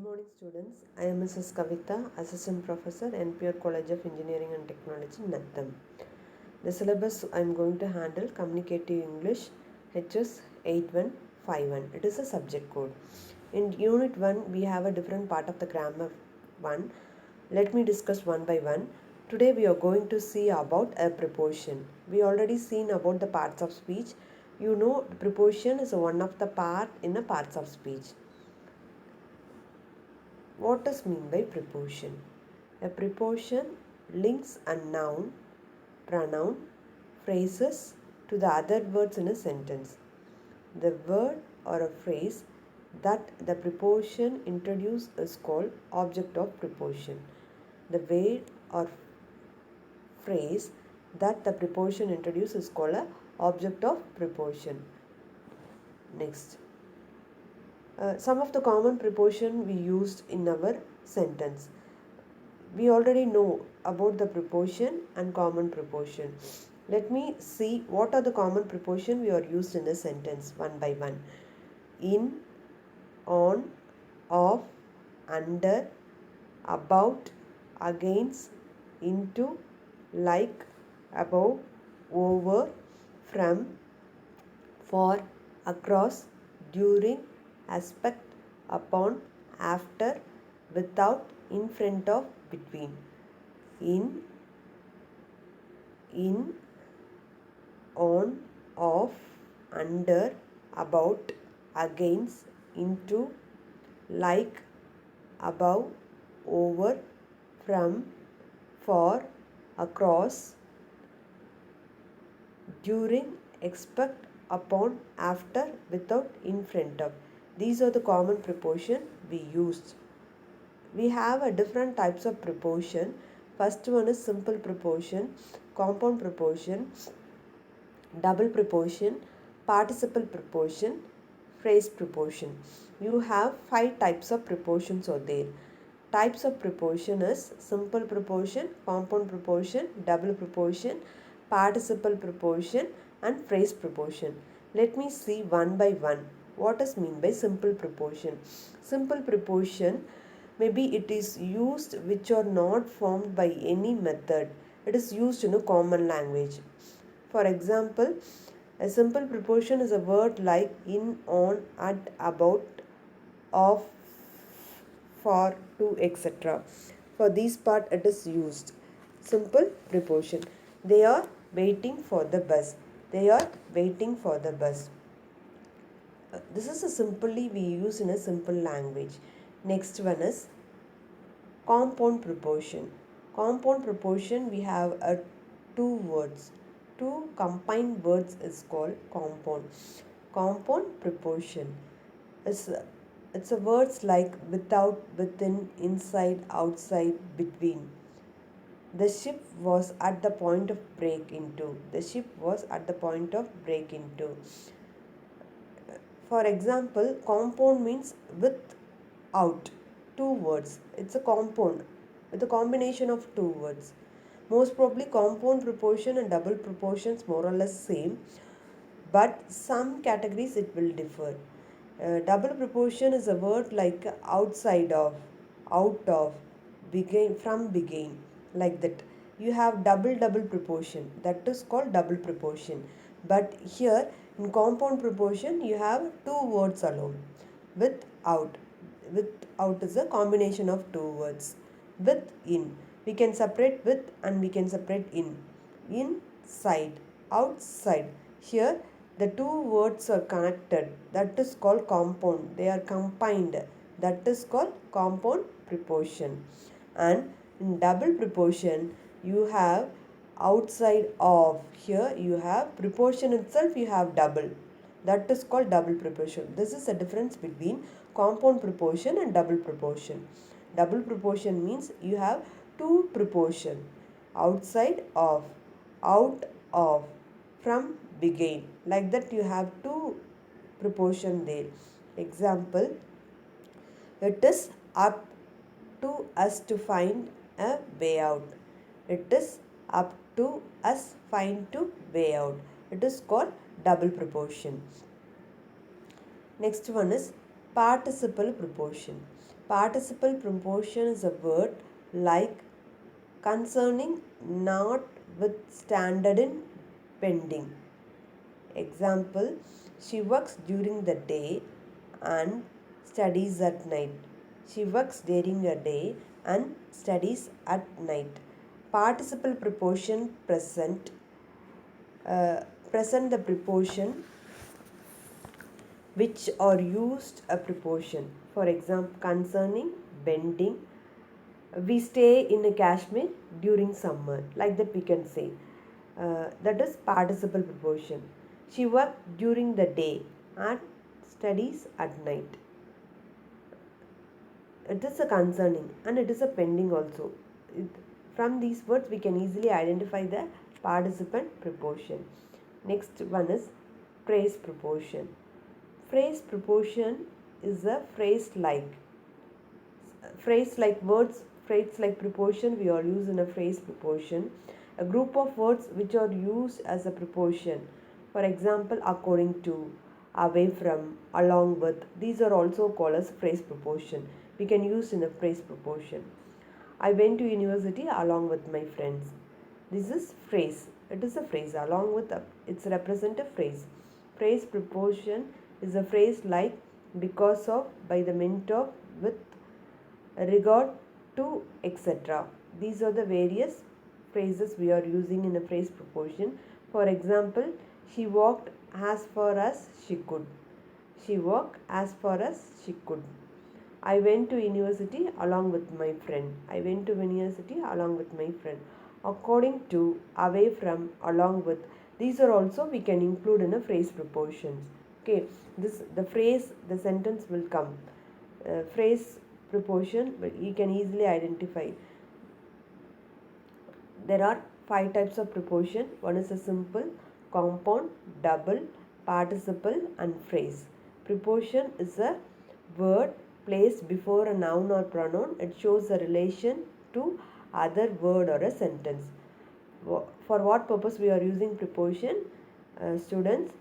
Good morning students. I am Mrs. Kavita, Assistant Professor, NPRCOLLEGE of Engineering and Technology, NATHAM. The syllabus I am going to handle Communicative English HS 8151. It is a subject code. In Unit 1, we have a different part of the grammar 1. Let me discuss one by one. Today we are going to see about a preposition. We already seen about the parts of speech. You know preposition is one of the part in a parts of speech. What does mean by preposition? A preposition links a noun, pronoun, phrases to the other words in a sentence. The word or a phrase that the preposition introduces is called object of preposition. The word or phrase that the preposition introduces is called a object of preposition. Next. Some of the common preposition we used in our sentence. We already know about the preposition and common preposition. Let me see what are the common preposition we are used in the sentence one by one. In, on, of, under, about, against, into, like, above, over, from, for, across, during, aspect, upon, after, without, in front of, between. In, on, off, under, about, against, into, like, above, over, from, for, across, during, expect, upon, after, without, in front of. These are the common preposition we used. We have a different types of preposition. First one is simple preposition, compound preposition, double preposition, participle preposition, phrase preposition. You have 5 types of prepositions are there. Types of preposition is simple preposition, compound preposition, double preposition, participle preposition and phrase preposition. Let me see one by one. What is mean by simple preposition? Simple preposition, maybe it is used which are not formed by any method. It is used in a common language. For example, a simple preposition is a word like in, on, at, about, of, for, to, etc. For this part it is used. Simple preposition. They are waiting for the bus. They are waiting for the bus. This is a simply we use in a simple language. Next one is compound preposition. Compound preposition we have two words. Two combined words is called compound. Compound preposition is it's a words like without, within, inside, outside, between. The ship was at the point of break into. The ship was at the point of break into. For example, compound means with, out. Two words. It's a compound with a combination of two words. Most probably compound preposition and double prepositions more or less same, but some categories it will differ. Double preposition is a word like outside of, out of, begin, from, begin, like that. You have double preposition, that is called double preposition. But here in compound preposition you have two words alone. With, out. With, out is a combination of two words. With, in. We can separate with and we can separate in. Inside, outside. Here the two words are connected. That is called compound. They are combined. That is called compound preposition. And in double preposition, you have outside of. Here you have preposition itself, you have double. That is called double preposition. This is the difference between compound preposition and double preposition. Double preposition means you have two preposition. Outside of, out of, from, begin. Like that you have two preposition there. Example, it is up to us to find a way out. It is up to us find to way out. It is called double preposition. Next one is participle preposition. Participle preposition is a word like concerning, notwithstanding, pending. Example, she works during the day and studies at night. She works during the day and studies at night. Participle preposition present the preposition which are used a preposition. For example, concerning, bending. We stay in a Kashmir during summer. Like that we can say. That is participle preposition. She worked during the day and studies at night. It is a concerning and it is a pending also. From these words we can easily identify the participant preposition. Next one is phrase preposition. Phrase preposition is a phrase like words, phrase like preposition we are used in a phrase preposition. A group of words which are used as a preposition. For example, according to, away from, along with. These are also called as phrase preposition. We can use in a phrase preposition. I went to university along with my friends. This is phrase. It is a phrase along with it's represent a phrase. Phrase preposition is a phrase like, because of, by the means of, with regard to, etc. These are the various phrases we are using in a phrase preposition. For example, she walked as far as she could. She walked as far as she could. I went to university along with my friend. I went to university along with my friend. According to, away from, along with. These are also we can include in a phrase prepositions. Okay, the phrase, the sentence will come. Phrase preposition, but you can easily identify. There are 5 types of preposition. One is a simple, compound, double, participle and phrase. Preposition is a word placed before a noun or pronoun. It shows a relation to other word or a sentence. For what purpose we are using preposition? Students,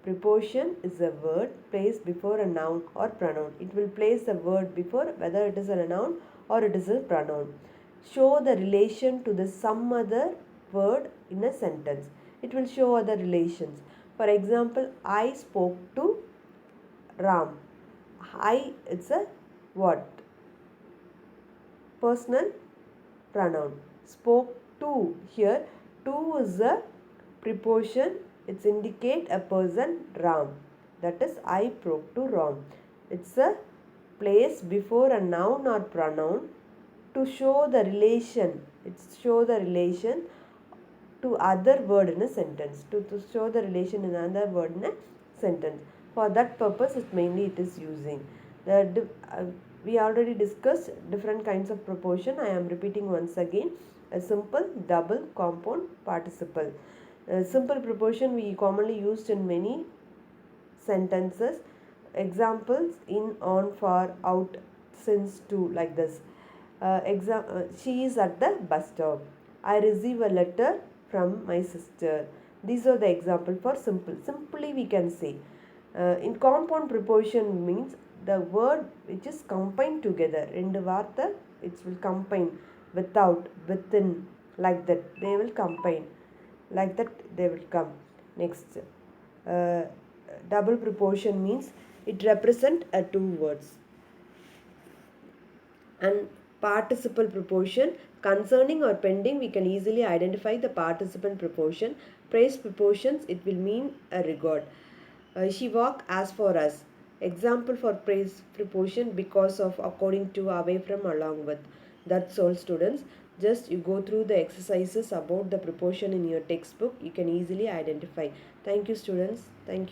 preposition is a word placed before a noun or pronoun. It will place the word before whether it is a noun or it is a pronoun. Show the relation to the some other word in a sentence. It will show other relations. For example, I spoke to Ram. I, it's a what? Personal pronoun. Spoke to, here to is a preposition. It's indicate a person, Ram. That is, I spoke to Ram. It's a place before a noun or pronoun to show the relation. It's show the relation to other word in a sentence. To show the relation in another word in a sentence. For that purpose, it is using. We already discussed different kinds of preposition. I am repeating once again. A simple, double, compound, participle. Simple preposition we commonly used in many sentences. Examples: in, on, for, out, since, to, like this. She is at the bus stop. I receive a letter from my sister. These are the example for simple. Simply we can say. In compound preposition means the word which is combined together. Rendu vaartha it will combine, without, within, like that. They will combine. Like that they will come. Next, double preposition means it represents two words. And participle preposition, concerning or pending, we can easily identify the participant preposition. Phrase prepositions, it will mean a regard. She walked as for us. Example for phrase preposition: because of, according to, away from, along with. That's all, students. Just you go through the exercises about the preposition in your textbook. You can easily identify. Thank you, students. Thank you.